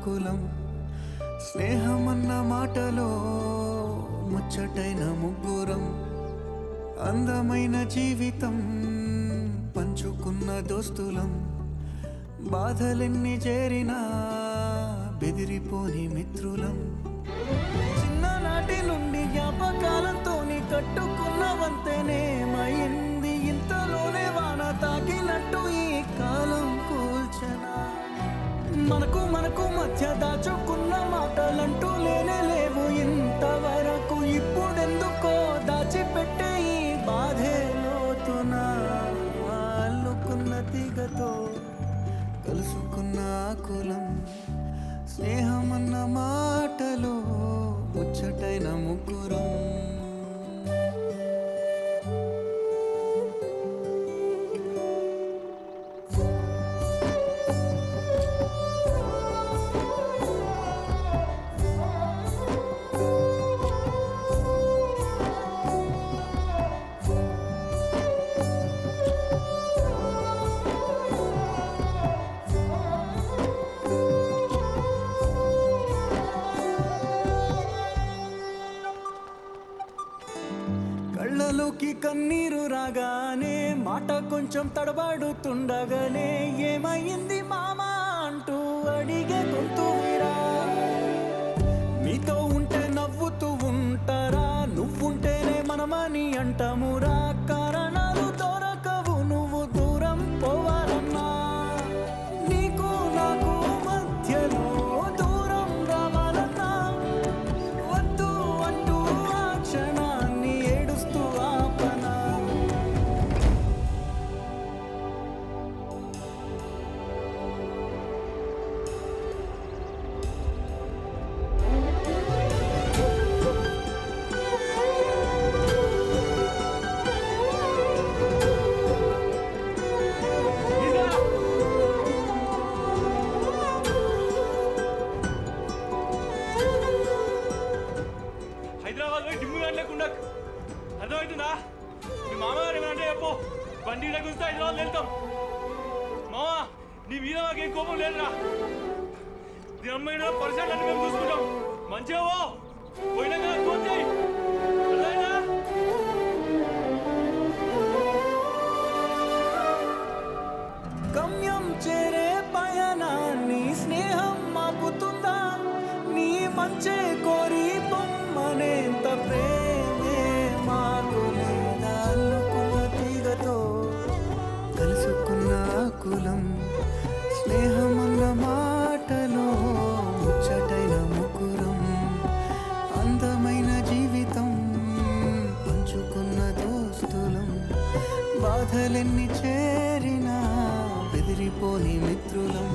కులం స్నేహమన్న మాటలో ముచ్చటైన ముగ్గురం అందమైన జీవితం పంచుకున్న దోస్తులం బాధలెన్ని చేరినా బెదిరిపోని మిత్రులం చిన్ననాటి నుండి జ్ఞాపకాలతోని కట్టుకున్న వంతెనేమైంది ఇంతలోనే వాన తాకినట్టు ఈ కాలం కూల్చనా మనకు మధ్య దాచుకున్న మాటలంటూ లేనే లేవు ఇంతవరకు ఇప్పుడెందుకో దాచిపెట్టే ఈ బాధే లోతున అల్లుకున్న తీగతో కలుసుకున్న కులం స్నేహమన్న మాటలో ముచ్చటైన ముగ్గురం కళ్ళలోకి కన్నీరు రాగానే మాట కొంచెం తడబడుతుండగానే ఏమైంది మామా అంటూ అడిగే గొంతురా మీతో ఉంటే నవ్వుతూ ఉంటారా నువ్వుంటేనే మనమని అంటామురా కారణాలు దొరకవు నువ్వు దూరం పోవాలన్నా నీకు నాకు మధ్యలో దూరం రావాలన్నా వద్దు అంటూ ఆ క్షణాన్ని ఏడుస్తూ ఆపనా హైదరాబాద్ పోయి డిమ్ము లేకుండా అర్థమవుతుందా మీ మామగారు ఏమంటే చెప్పు బండి గురించి హైదరాబాద్ వెళ్తాం మామా నీ మీద మాకేం కోపం లేదురా అమ్మాయిన పరిసరాలు అన్ని మేము చూసుకుంటాం మంచిగా పోయినా కదా ఫోన్ చేయి గమ్యం చేరే పయనాన్ని స్నేహం మాపుతుందా నీ మంచే కోరి పొమ్మనేంత ప్రేమే మాకు లేదా అల్లుకున్న తీగతో కలుసుకున్న కులం స్నేహమన్న మాటలో ముచ్చటైన ముగ్గురం అందమైన జీవితం పంచుకున్న దోస్తులం బాధలెన్ని చేరినా బెదిరిపోని మిత్రులం